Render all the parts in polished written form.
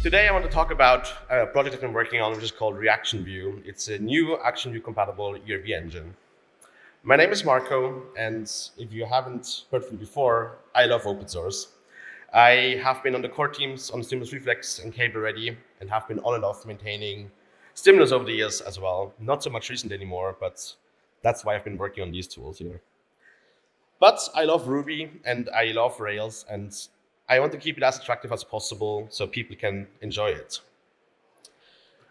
Today I want to talk about a project I've been working on, which is called ReActionView. It's a new ActionView-compatible ERB engine. My name is Marco, and if you haven't heard from me before, I love open source. I have been on the core teams on Stimulus Reflex and Cable Ready, and have been on and off maintaining Stimulus over the years as well. Not so much recent anymore, but that's why I've been working on these tools here. But I love Ruby and I love Rails, and I want to keep it as attractive as possible so people can enjoy it.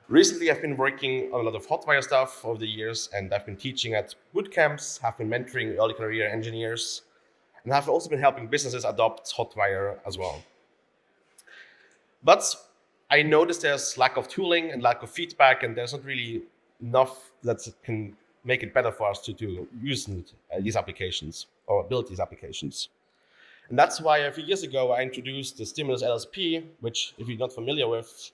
Recently, I've been working on a lot of Hotwire stuff over the years, and I've been teaching at boot camps, have been mentoring early career engineers, and have also been helping businesses adopt Hotwire as well. But I noticed there's lack of tooling and lack of feedback, and there's not really enough that can make it better for us to use these applications or build these applications. And that's why a few years ago I introduced the Stimulus LSP, which, if you're not familiar with,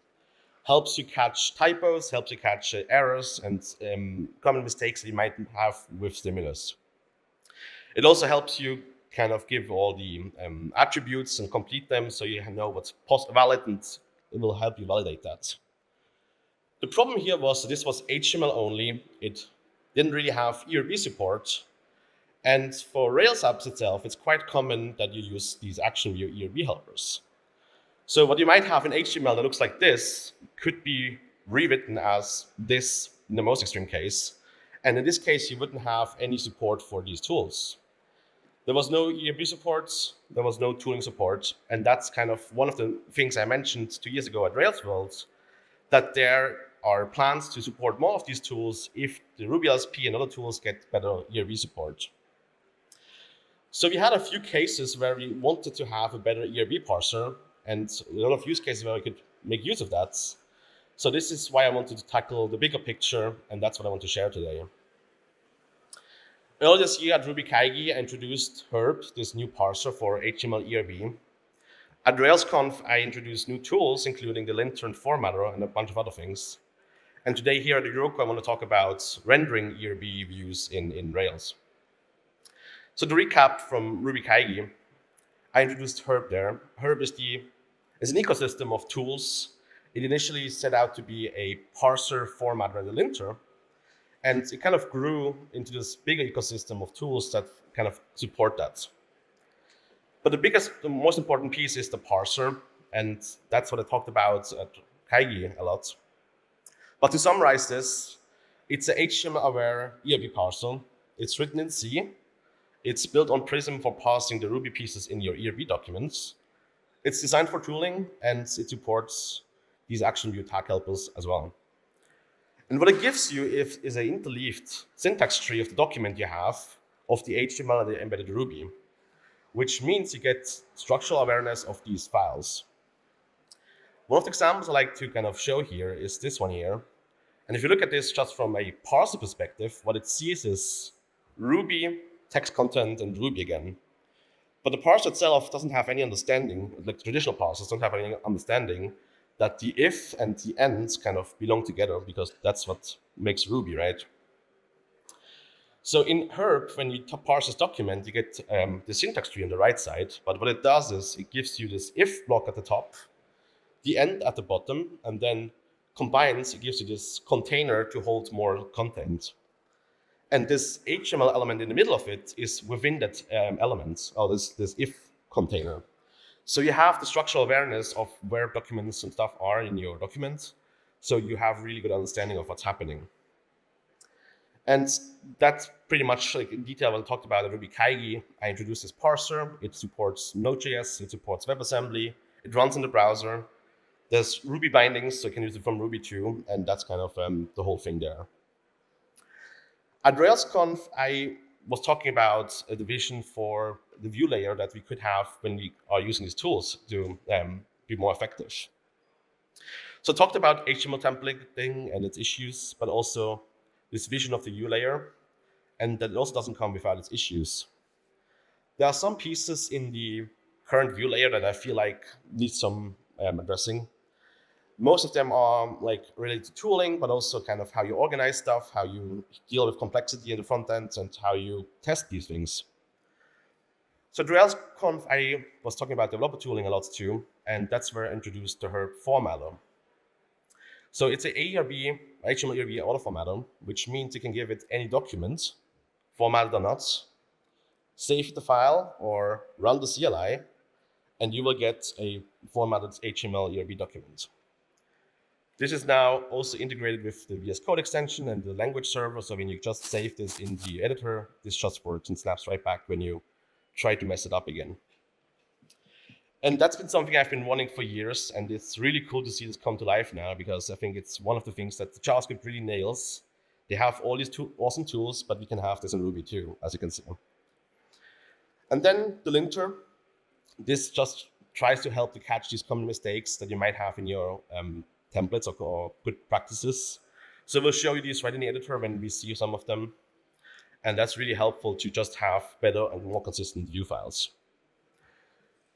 helps you catch typos, helps you catch errors and common mistakes that you might have with Stimulus. It also helps you kind of give all the attributes and complete them so you know what's valid, and it will help you validate that. The problem here was that this was HTML only. It didn't really have ERB support. And for Rails apps itself, it's quite common that you use these ActionView ERB helpers. So what you might have in HTML that looks like this could be rewritten as this in the most extreme case. And in this case, you wouldn't have any support for these tools. There was no ERB support, there was no tooling support. And that's kind of one of the things I mentioned 2 years ago at Rails World, that there are plans to support more of these tools if the Ruby LSP and other tools get better ERB support. So we had a few cases where we wanted to have a better ERB parser, and a lot of use cases where we could make use of that. So this is why I wanted to tackle the bigger picture, and that's what I want to share today. Earlier this year at RubyKaigi, I introduced Herb, this new parser for HTML ERB. At RailsConf, I introduced new tools, including the linter and formatter and a bunch of other things. And today here at Euruko, I want to talk about rendering ERB views in Rails. So to recap from RubyKaigi, I introduced Herb there. Herb is an ecosystem of tools. It initially set out to be a parser, formatter, and a linter. And it kind of grew into this bigger ecosystem of tools that kind of support that. But the most important piece is the parser. And that's what I talked about at Kaigi a lot. But to summarize this, it's a HTML-aware ERB parser. It's written in C. It's built on Prism for parsing the Ruby pieces in your ERB documents. It's designed for tooling, and it supports these ActionView tag helpers as well. And what it gives you is an interleaved syntax tree of the document you have of the HTML and the embedded Ruby, which means you get structural awareness of these files. One of the examples I like to kind of show here is this one here. And if you look at this just from a parser perspective, what it sees is Ruby, text content, and Ruby again. But the parser itself doesn't have any understanding, like traditional parsers don't have any understanding that the if and the ends kind of belong together, because that's what makes Ruby, right? So in Herb, when you parse this document, you get the syntax tree on the right side. But what it does is it gives you this if block at the top, the end at the bottom, and then combines, it gives you this container to hold more content. And this HTML element in the middle of it is within that element, or this if container. So you have the structural awareness of where documents and stuff are in your document. So you have really good understanding of what's happening. And that's pretty much like in detail what I talked about at RubyKaigi. I introduced this parser. It supports Node.js, it supports WebAssembly, it runs in the browser. There's Ruby bindings, so you can use it from Ruby too, and that's kind of the whole thing there. At RailsConf, I was talking about a vision for the view layer that we could have when we are using these tools to be more effective. So I talked about HTML templating and its issues, but also this vision of the view layer, and that it also doesn't come without its issues. There are some pieces in the current view layer that I feel like need some addressing. Most of them are like related to tooling, but also kind of how you organize stuff, how you deal with complexity in the front end, and how you test these things. So at RailsConf, I was talking about developer tooling a lot too, and that's where I introduced the herb formatter. So it's an ERB, HTML-ERB auto formatter, which means you can give it any document, formatted or not, save the file or run the CLI, and you will get a formatted HTML-ERB document. This is now also integrated with the VS Code extension and the language server, so when you just save this in the editor, this just works and snaps right back when you try to mess it up again. And that's been something I've been wanting for years, and it's really cool to see this come to life now, because I think it's one of the things that the JavaScript really nails. They have all these awesome tools, but we can have this in Ruby too, as you can see. And then the linter. This just tries to help to catch these common mistakes that you might have in your templates or good practices. So we'll show you these right in the editor when we see some of them. And that's really helpful to just have better and more consistent view files.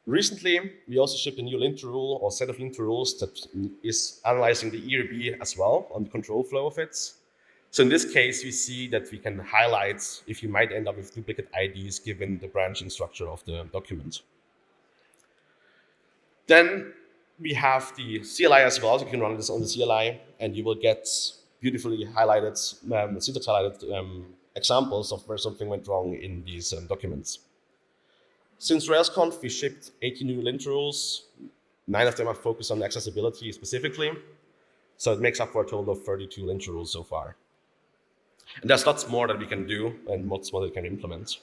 Recently, we also shipped a new linter rule or set of linter rules that is analyzing the ERB as well on the control flow of it. So in this case, we see that we can highlight if you might end up with duplicate IDs given the branching structure of the document. Then we have the CLI as well, so you can run this on the CLI, and you will get beautifully highlighted, syntax highlighted examples of where something went wrong in these documents. Since RailsConf, we shipped 80 new linter rules. 9 of them are focused on accessibility specifically, so it makes up for a total of 32 linter rules so far. And there's lots more that we can do and lots more that we can implement.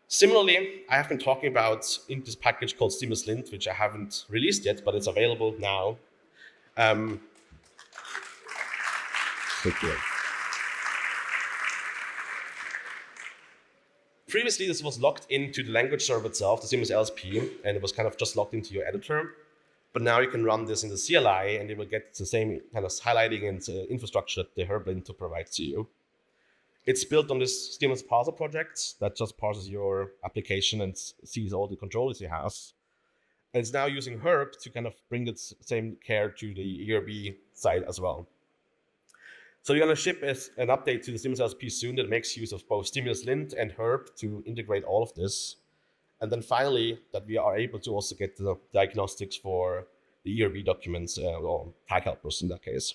Similarly, I have been talking about in this package called StimusLint, which I haven't released yet, but it's available now. Previously, this was locked into the language server itself, the Stimulus LSP, and it was kind of just locked into your editor. But now you can run this in the CLI, and you will get the same kind of highlighting and infrastructure that the herb linter provides to you. It's built on this Stimulus parser project that just parses your application and sees all the controllers you have. And it's now using herb to kind of bring its same care to the ERB side as well. So we're going to ship an update to the Stimulus LSP soon that makes use of both StimusLint and herb to integrate all of this. And then finally, that we are able to also get the diagnostics for the ERB documents, or tag helpers in that case.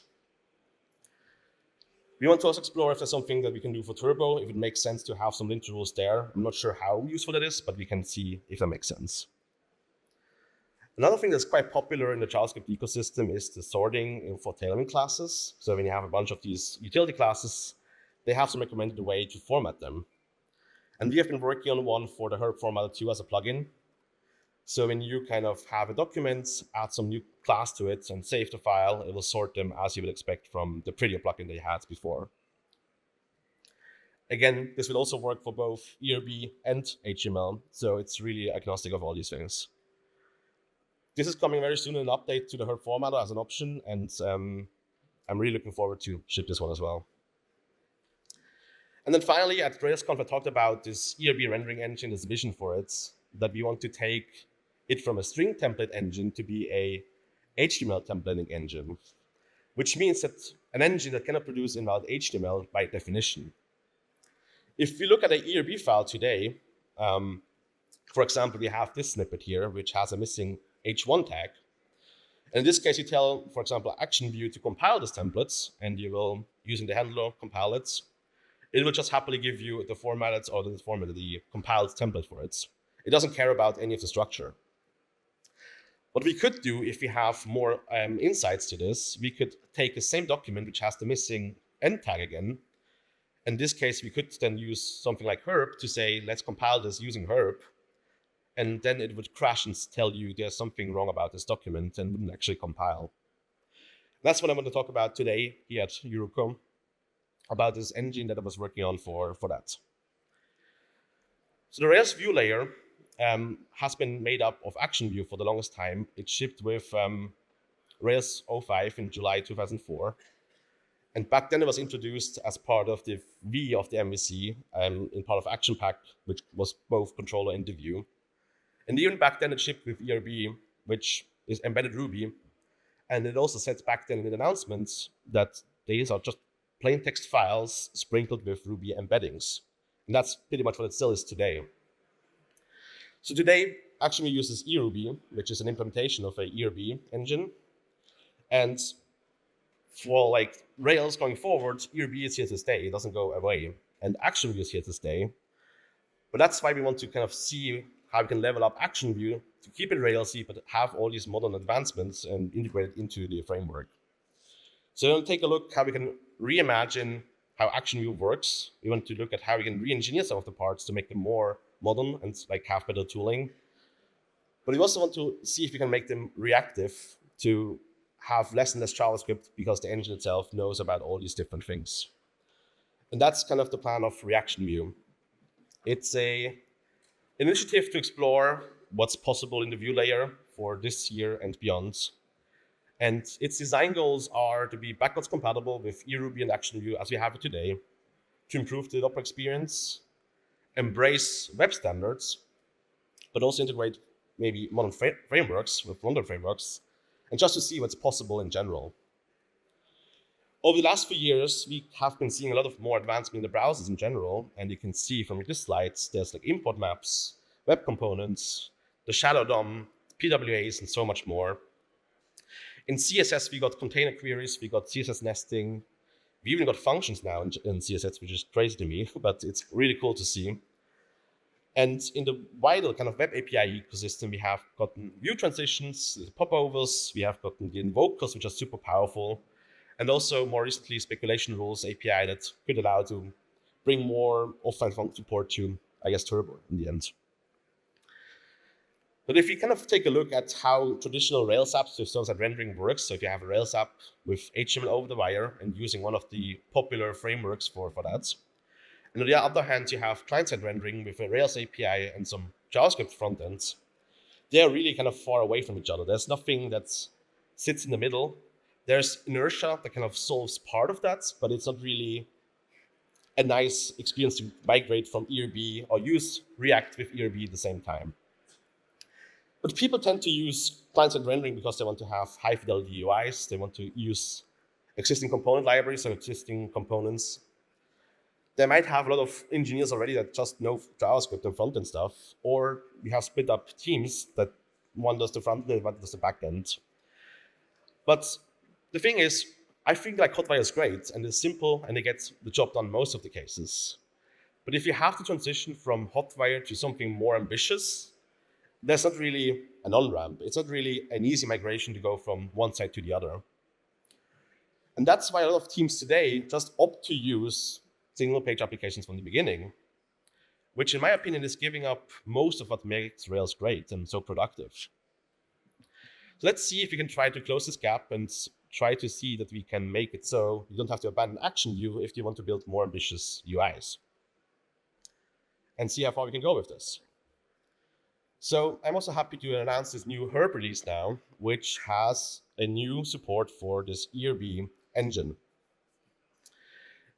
We want to also explore if there's something that we can do for Turbo, if it makes sense to have some linter rules there. I'm not sure how useful that is, but we can see if that makes sense. Another thing that's quite popular in the JavaScript ecosystem is the sorting for tailoring classes. So when you have a bunch of these utility classes, they have some recommended way to format them. And we have been working on one for the herb formatter too as a plugin. So when you kind of have a document, add some new class to it and save the file, it will sort them as you would expect from the prettier plugin they had before. Again, this will also work for both ERB and HTML, so it's really agnostic of all these things. This is coming very soon, an update to the herb formatter as an option, and I'm really looking forward to ship this one as well. And then finally, at RailsConf, I talked about this ERB rendering engine, this vision for it, that we want to take it from a string template engine to be a HTML templating engine, which means that an engine that cannot produce invalid HTML by definition. If we look at an ERB file today, for example, we have this snippet here, which has a missing H1 tag. And in this case, you tell, for example, ActionView to compile these templates, and you will, using the handler, compile it. It will just happily give you the formatted or the compiled template for it. It doesn't care about any of the structure. What we could do, if we have more insights to this, we could take the same document which has the missing end tag again. In this case, we could then use something like herb to say, let's compile this using herb. And then it would crash and tell you there's something wrong about this document and wouldn't actually compile. That's what I'm going to talk about today here at Euruko, about this engine that I was working on for that. So the Rails view layer has been made up of ActionView for the longest time. It shipped with Rails 05 in July 2004. And back then it was introduced as part of the V of the MVC in part of Action Pack, which was both controller and the view. And even back then it shipped with ERB, which is embedded Ruby. And it also said back then in the announcements that these are just plain text files sprinkled with Ruby embeddings. And that's pretty much what it still is today. So today, ActionView uses ERB, which is an implementation of a ERB engine. And for like Rails going forward, ERB is here to stay. It doesn't go away. And ActionView is here to stay. But that's why we want to kind of see how we can level up ActionView to keep it Railsy, but have all these modern advancements and integrate it into the framework. So we'll take a look how we can reimagine how ActionView works. We want to look at how we can re-engineer some of the parts to make them more modern and like have better tooling. But we also want to see if we can make them reactive to have less and less JavaScript because the engine itself knows about all these different things. And that's kind of the plan of ReActionView. It's an initiative to explore what's possible in the view layer for this year and beyond. And its design goals are to be backwards compatible with eRuby and ActionView as we have it today, to improve the developer experience, embrace web standards, but also integrate maybe modern frameworks with modern frameworks, and just to see what's possible in general. Over the last few years, we have been seeing a lot of more advancement in the browsers in general, and you can see from this slides, there's like import maps, web components, the shadow DOM, PWAs, and so much more. In CSS, we got container queries, we got CSS nesting, we even got functions now in CSS, which is crazy to me, but it's really cool to see. And in the wider kind of web API ecosystem, we have gotten view transitions, popovers, we have gotten the invokers, which are super powerful, and also more recently speculation rules API that could allow to bring more offline support to, I guess, Turbo in the end. But if you kind of take a look at how traditional Rails apps with server-side rendering works, so if you have a Rails app with HTML over the wire and using one of the popular frameworks for that, and on the other hand, you have client-side rendering with a Rails API and some JavaScript frontends. They're really kind of far away from each other. There's nothing that sits in the middle. There's inertia that kind of solves part of that, but it's not really a nice experience to migrate from ERB or use React with ERB at the same time. But people tend to use client-side rendering because they want to have high-fidelity UIs. They want to use existing component libraries and existing components. They might have a lot of engineers already that just know JavaScript and front-end stuff, or we have split up teams that one does the front end, one does the back end. But the thing is, I think like Hotwire is great, and it's simple, and it gets the job done most of the cases. But if you have to transition from Hotwire to something more ambitious, there's not really an on-ramp. It's not really an easy migration to go from one side to the other. And that's why a lot of teams today just opt to use single-page applications from the beginning, which in my opinion is giving up most of what makes Rails great and so productive. So let's see if we can try to close this gap and try to see that we can make it so you don't have to abandon ActionView if you want to build more ambitious UIs. And see how far we can go with this. So I'm also happy to announce this new Herb release now, which has a new support for this ERB engine.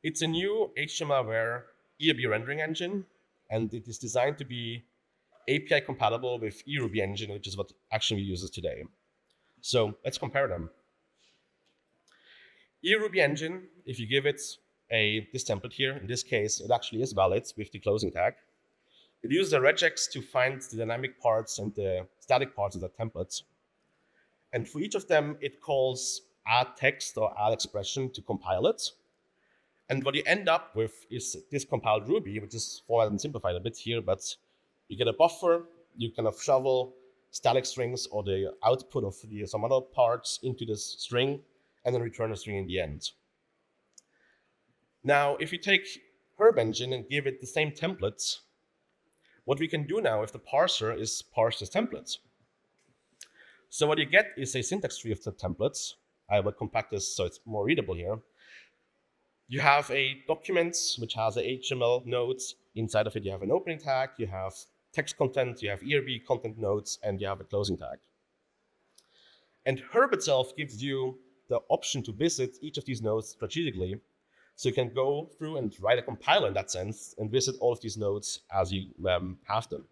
It's a new HTML-aware ERB rendering engine, and it is designed to be API compatible with eRuby engine, which is what ActionView uses today. So let's compare them. eRuby engine, if you give it this template here, in this case, it actually is valid with the closing tag. It uses a regex to find the dynamic parts and the static parts of the templates. And for each of them, it calls add text or add expression to compile it. And what you end up with is this compiled Ruby, which is formatted and simplified a bit here, but you get a buffer, you kind of shovel static strings or the output of some other parts into this string, and then return a string in the end. Now, if you take Herb engine and give it the same templates, what we can do now with the parser is parse this template. So what you get is a syntax tree of the templates. I will compact this so it's more readable here. You have a document which has a HTML nodes. Inside of it, you have an opening tag, you have text content, you have ERB content nodes, and you have a closing tag. And Herb itself gives you the option to visit each of these nodes strategically. So you can go through and write a compiler in that sense and visit all of these nodes as you have them.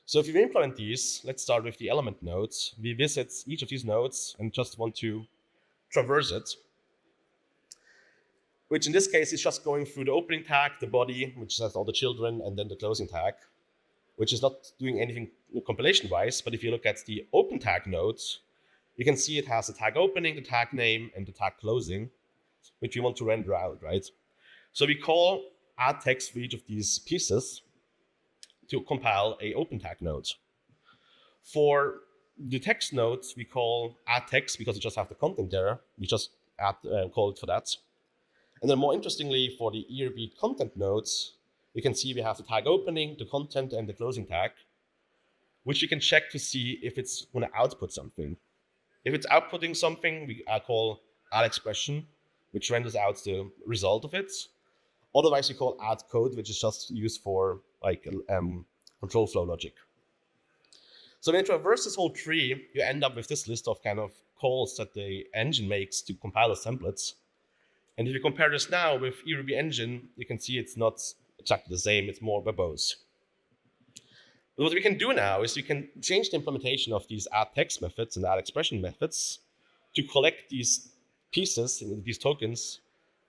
So if you implement these, let's start with the element nodes. We visit each of these nodes and just want to traverse it, which in this case is just going through the opening tag, the body, which has all the children, and then the closing tag. which is not doing anything compilation-wise, but if you look at the open tag node, you can see it has the tag opening, the tag name, and the tag closing, which we want to render out, right? So we call add text for each of these pieces to compile a open tag node. For the text nodes, we call add text because we just have the content there. We just call it for that. And then more interestingly, for the ERB content nodes, you can see we have the tag opening, the content, and the closing tag, which you can check to see if it's going to output something. If it's outputting something, we call add expression, which renders out the result of it. Otherwise, we call add code, which is just used for like control flow logic. So when you traverse this whole tree, you end up with this list of kind of calls that the engine makes to compile the templates. And if you compare this now with ERB engine, you can see it's not exactly the same, it's more verbose. But what we can do now is we can change the implementation of these add text methods and add expression methods to collect these pieces, these tokens,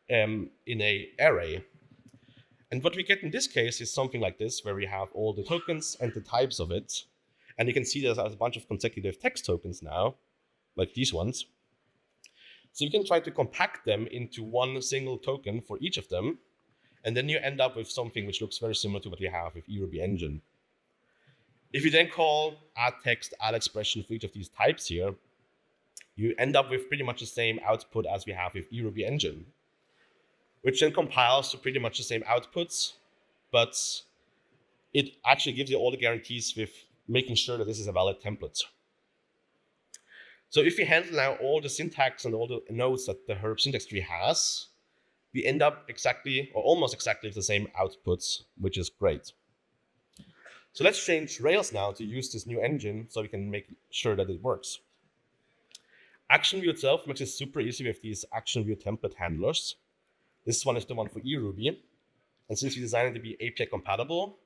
in an array. And what we get in this case is something like this, where we have all the tokens and the types of it. And you can see there's a bunch of consecutive text tokens now, like these ones. So you can try to compact them into one single token for each of them. And then you end up with something which looks very similar to what we have with ERB engine. If you then call add text, add expression for each of these types here, you end up with pretty much the same output as we have with ERB engine, which then compiles to pretty much the same outputs, but it actually gives you all the guarantees with making sure that this is a valid template. So if we handle now all the syntax and all the nodes that the herb syntax tree has, we end up exactly or almost exactly with the same outputs, which is great. So let's change Rails now to use this new engine so we can make sure that it works. ActionView itself makes it super easy with these ActionView template handlers. This one is the one for eRuby. And since we designed it to be API compatible,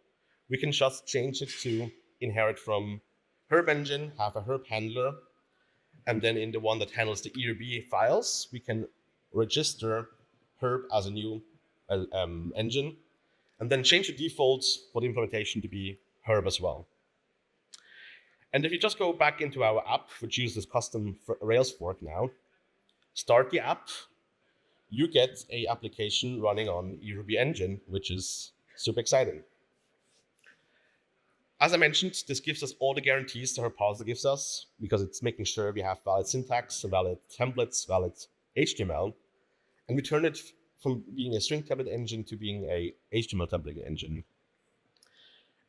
we can just change it to inherit from herb engine, have a herb handler, and then in the one that handles the ERB files, we can register herb as a new engine, and then change the defaults for the implementation to be herb as well. And if you just go back into our app, which uses custom Rails fork now, start the app, you get an application running on ERB engine, which is super exciting. As I mentioned, this gives us all the guarantees the herb parser gives us, because it's making sure we have valid syntax, valid templates, valid HTML, and we turn it from being a string template engine to being a HTML template engine.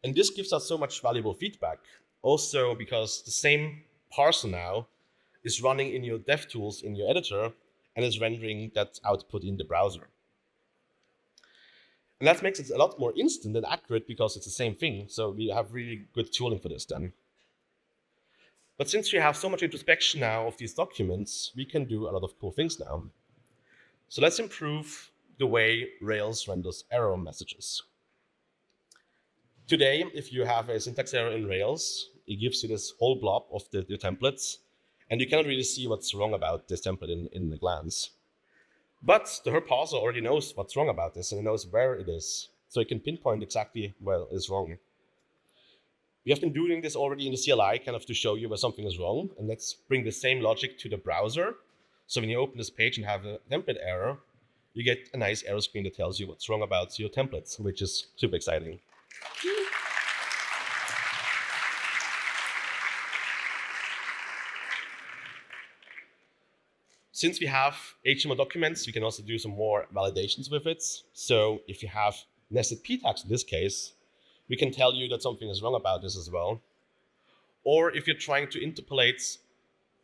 And this gives us so much valuable feedback, also because the same parser now is running in your DevTools in your editor and is rendering that output in the browser. And that makes it a lot more instant and accurate because it's the same thing. So we have really good tooling for this then. But since we have so much introspection now of these documents, we can do a lot of cool things now. So let's improve the way Rails renders error messages. Today, if you have a syntax error in Rails, it gives you this whole blob of the templates, and you cannot really see what's wrong about this template in a glance. But the herb parser already knows what's wrong about this, and it knows where it is, so it can pinpoint exactly where it is wrong. We have been doing this already in the CLI, kind of to show you where something is wrong, and let's bring the same logic to the browser. So when you open this page and have a template error, you get a nice error screen that tells you what's wrong about your templates, which is super exciting. Since we have HTML documents, we can also do some more validations with it. So if you have nested p tags in this case, we can tell you that something is wrong about this as well. Or if you're trying to interpolate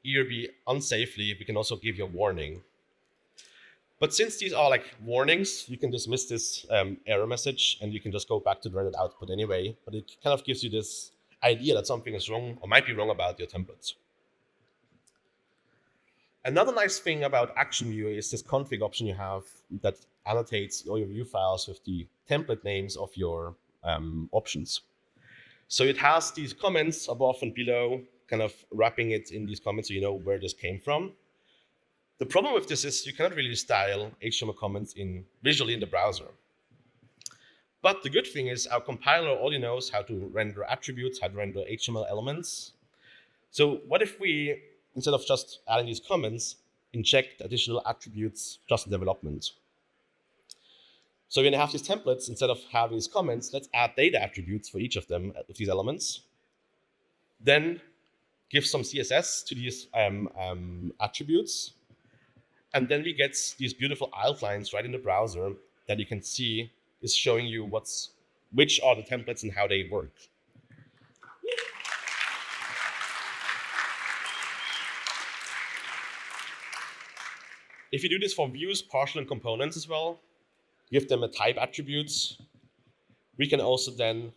ERB unsafely, we can also give you a warning. But since these are like warnings, you can dismiss this error message and you can just go back to the rendered output anyway. But it kind of gives you this idea that something is wrong or might be wrong about your templates. Another nice thing about ActionView is this config option you have that annotates all your view files with the template names of your options. So it has these comments above and below, kind of wrapping it in these comments so you know where this came from. The problem with this is you cannot really style HTML comments visually in the browser. But the good thing is our compiler already knows how to render attributes, how to render HTML elements. So what if we, instead of just adding these comments, inject additional attributes just in development? So when you have these templates, instead of having these comments, let's add data attributes for each of them, of these elements. Then give some CSS to these attributes. And then we get these beautiful outlines right in the browser that you can see is showing you which are the templates and how they work. If you do this for views, partial, and components as well, give them a type attributes, we can also then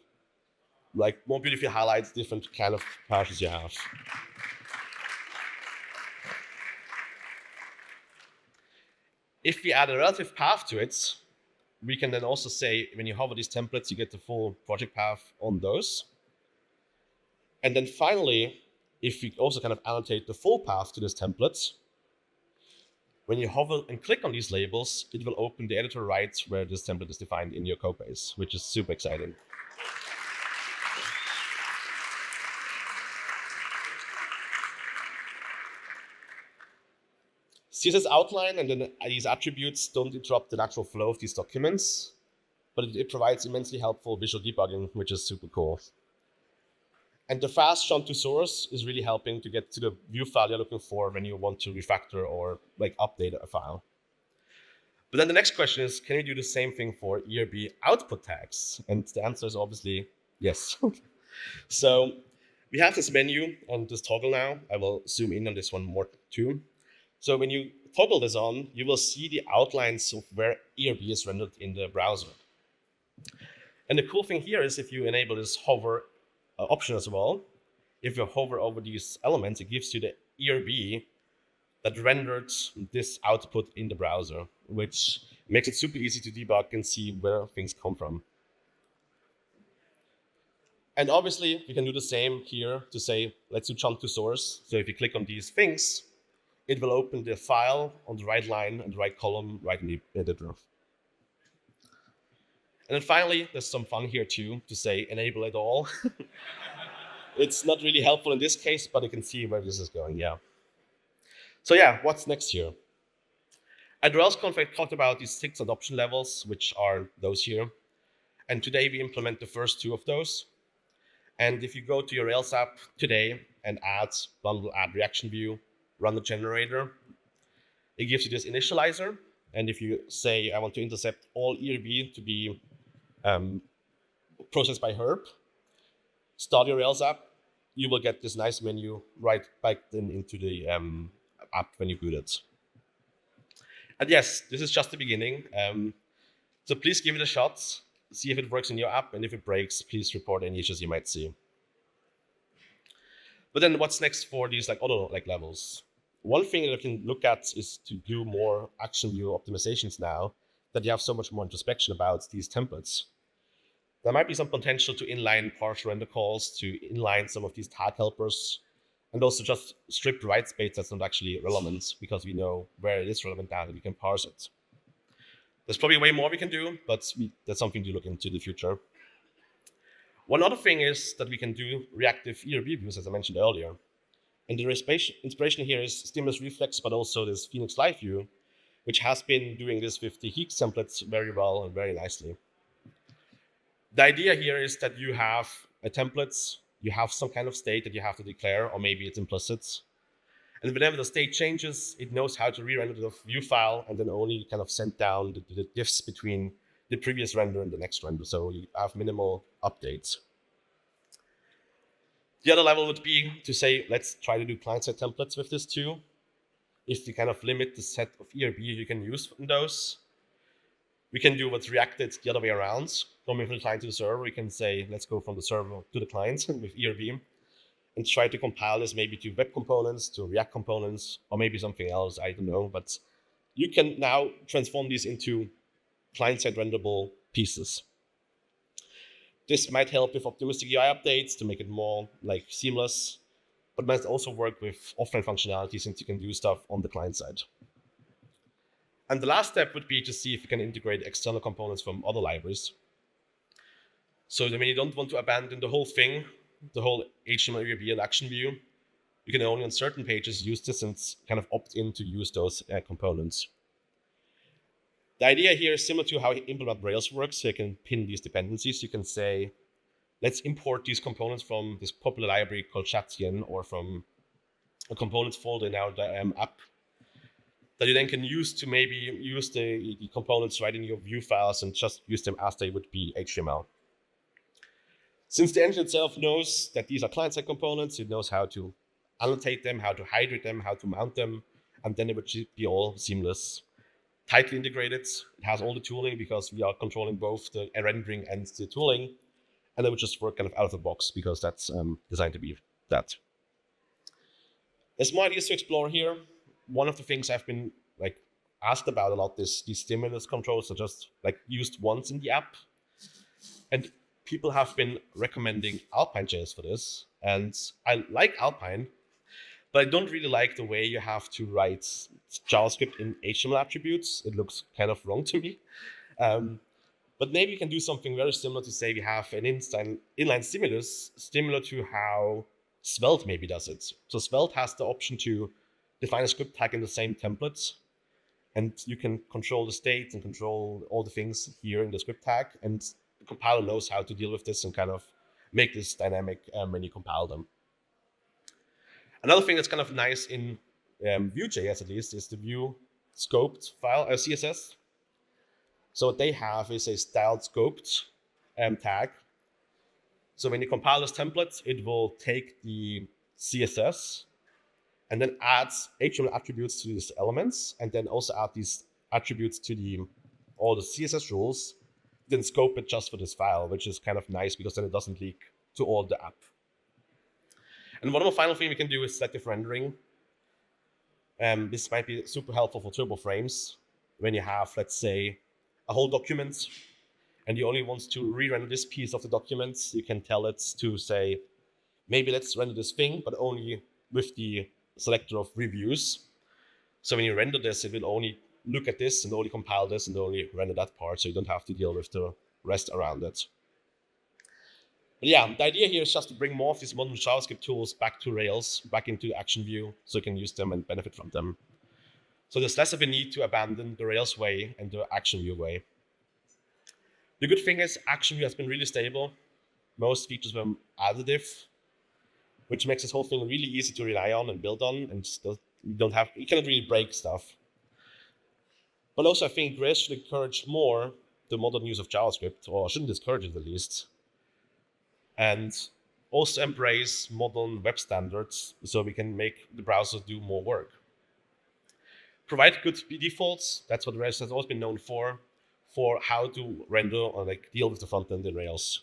more beautifully highlight different kind of parsers you have. If we add a relative path to it, we can then also say when you hover these templates, you get the full project path on those. And then finally, if we also kind of annotate the full path to this template, when you hover and click on these labels, it will open the editor right where this template is defined in your code base, which is super exciting. CSS outline and then these attributes don't interrupt the natural flow of these documents, but it provides immensely helpful visual debugging, which is super cool. And the fast jump to source is really helping to get to the view file you're looking for when you want to refactor or update a file. But then the next question is, can you do the same thing for ERB output tags? And the answer is obviously yes. So we have this menu and this toggle now. I will zoom in on this one more too. So when you toggle this on, you will see the outlines of where ERB is rendered in the browser. And the cool thing here is if you enable this hover option as well, if you hover over these elements, it gives you the ERB that rendered this output in the browser, which makes it super easy to debug and see where things come from. And obviously, you can do the same here to say, let's do jump to source. So if you click on these things, it will open the file on the right line and the right column right in the editor. And then finally, there's some fun here too, to say enable it all. It's not really helpful in this case, but you can see where this is going, yeah. So yeah, what's next here? At RailsConf, I talked about these 6 adoption levels, which are those here. And today we implement the first 2 of those. And if you go to your Rails app today and add ReActionView, run the generator, it gives you this initializer. And if you say, I want to intercept all ERB to be processed by herb, start your Rails app, you will get this nice menu right back then into the app when you boot it. And yes, this is just the beginning. So please give it a shot, see if it works in your app, and if it breaks, please report any issues you might see. But then what's next for these other levels? One thing that you can look at is to do more ActionView optimizations now that you have so much more introspection about these templates. There might be some potential to inline partial render calls, to inline some of these tag helpers, and also just strip white space that's not actually relevant because we know where it is relevant now and we can parse it. There's probably way more we can do, but that's something to look into in the future. One other thing is that we can do reactive ERB views, as I mentioned earlier. And the inspiration here is Stimulus Reflex, but also this Phoenix Live view, which has been doing this with the Heeks templates very well and very nicely. The idea here is that you have a template, you have some kind of state that you have to declare, or maybe it's implicit. And whenever the state changes, it knows how to re-render the view file and then only kind of send down the diffs between the previous render and the next render. So you have minimal updates. The other level would be to say, let's try to do client-side templates with this too. If you kind of limit the set of ERB you can use in those, we can do what's reacted the other way around. Coming from the client to the server, we can say, let's go from the server to the client with ERB and try to compile this maybe to web components, to React components, or maybe something else, I don't know. But you can now transform these into client-side renderable pieces. This might help with optimistic UI updates to make it more seamless, but might also work with offline functionality since you can do stuff on the client side. And the last step would be to see if you can integrate external components from other libraries. So then when you don't want to abandon the whole thing, the whole HTML ERB and ActionView, you can only on certain pages use this and kind of opt in to use those components. The idea here is similar to how implement Rails works. So you can pin these dependencies. You can say, let's import these components from this popular library called Chatien or from a components folder in our app that you then can use to maybe use the components right in your view files and just use them as they would be HTML. Since the engine itself knows that these are client-side components, it knows how to annotate them, how to hydrate them, how to mount them, and then it would be all seamless. Tightly integrated, it has all the tooling because we are controlling both the rendering and the tooling, and it would just work kind of out of the box because that's designed to be that. There's more ideas to explore here. One of the things I've been asked about a lot is these stimulus controls are just used once in the app, and people have been recommending Alpine.js for this, and I like Alpine, but I don't really like the way you have to write JavaScript in HTML attributes. It looks kind of wrong to me. But maybe you can do something very similar to say we have an inline stimulus, similar to how Svelte maybe does it. So Svelte has the option to define a script tag in the same templates, and you can control the state and control all the things here in the script tag, and the compiler knows how to deal with this and kind of make this dynamic when you compile them. Another thing that's kind of nice in Vue.js at least is the Vue scoped file, CSS. So what they have is a styled scoped tag. So when you compile this template, it will take the CSS and then adds HTML attributes to these elements, and then also add these attributes to all the CSS rules, then scope it just for this file, which is kind of nice because then it doesn't leak to all the app. And one more final thing we can do is selective rendering. This might be super helpful for turbo frames when you have, let's say, a whole document and you only want to re-render this piece of the document. You can tell it to say, maybe let's render this thing, but only with the selector of reviews. So when you render this, it will only look at this and only compile this and only render that part, so you don't have to deal with the rest around it. But yeah, the idea here is just to bring more of these modern JavaScript tools back to Rails, back into ActionView, so you can use them and benefit from them. So there's less of a need to abandon the Rails way and the ActionView way. The good thing is ActionView has been really stable. Most features were additive, which makes this whole thing really easy to rely on and build on, and you cannot really break stuff. But also I think Rails should encourage more the modern use of JavaScript, or shouldn't discourage it at least, and also embrace modern web standards so we can make the browser do more work. Provide good defaults. That's what Rails has always been known for how to render or deal with the front end in Rails.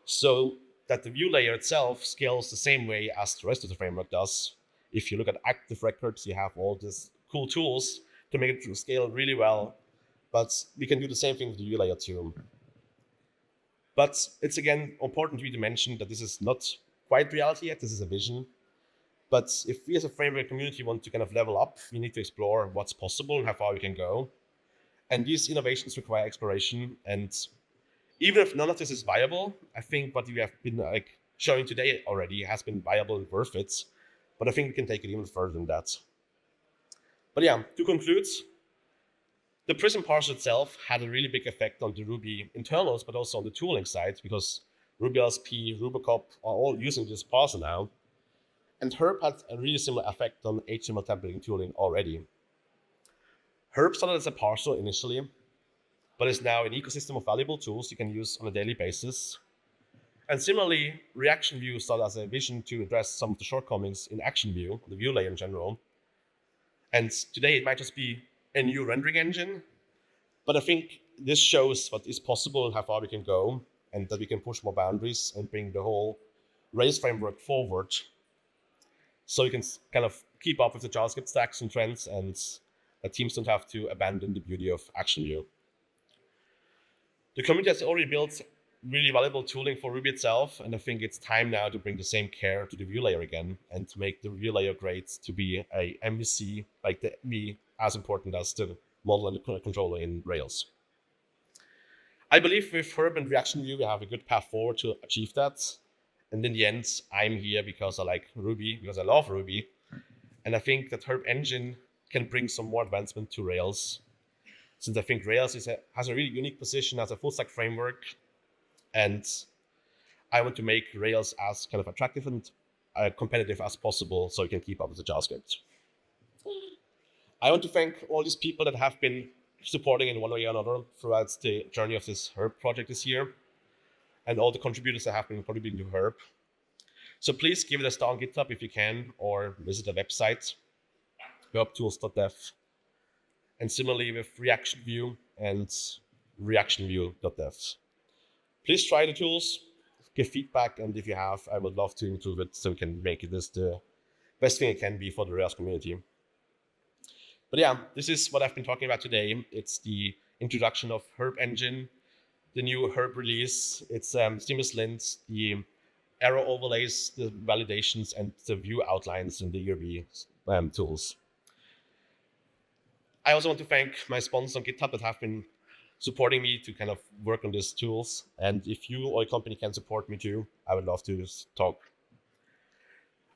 So that the view layer itself scales the same way as the rest of the framework does. If you look at active records, you have all these cool tools to make it scale really well, but we can do the same thing with the view layer too. But it's again important to mention that this is not quite reality yet, this is a vision. But if we as a framework community want to kind of level up, we need to explore what's possible and how far we can go. And these innovations require exploration. And even if none of this is viable, I think what we have been showing today already has been viable and worth it. But I think we can take it even further than that. But yeah, to conclude, the Prism parser itself had a really big effect on the Ruby internals, but also on the tooling side, because RubyLSP, RubyCop are all using this parser now. And Herb had a really similar effect on HTML templating tooling already. Herb started as a parser initially, but is now an ecosystem of valuable tools you can use on a daily basis. And similarly, ReActionView started as a vision to address some of the shortcomings in ActionView, the view layer in general. And today it might just be a new rendering engine, but I think this shows what is possible and how far we can go, and that we can push more boundaries and bring the whole Rails framework forward, so you can kind of keep up with the JavaScript stacks and trends, and that teams don't have to abandon the beauty of ActionView. The community has already built really valuable tooling for Ruby itself, and I think it's time now to bring the same care to the view layer again and to make the view layer great to be a MVC, like as important as the model and the controller in Rails. I believe with Herb and ReactionView, we have a good path forward to achieve that. And in the end, I'm here because I like Ruby, because I love Ruby. And I think that Herb engine can bring some more advancement to Rails, since I think Rails has a really unique position as a full stack framework. And I want to make Rails as kind of attractive and competitive as possible so you can keep up with the JavaScript. I want to thank all these people that have been supporting in one way or another throughout the journey of this Herb project this year, and all the contributors that have been contributing to Herb. So please give it a star on GitHub if you can, or visit the website, herbtools.dev. And similarly with ReactionView and ReactionView.dev. Please try the tools, give feedback, and if you have, I would love to improve it so we can make it this the best thing it can be for the Rails community. But yeah, this is what I've been talking about today. It's the introduction of Herb engine, the new Herb release. It's seamless lints, the arrow overlays, the validations, and the view outlines in the ERB tools. I also want to thank my sponsors on GitHub that have been supporting me to kind of work on these tools. And if you or a company can support me too, I would love to talk.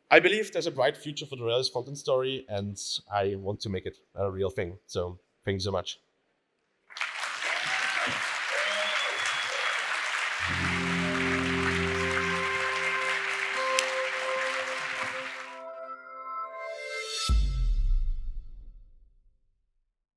I believe there's a bright future for the Rails content story, and I want to make it a real thing. So thank you so much.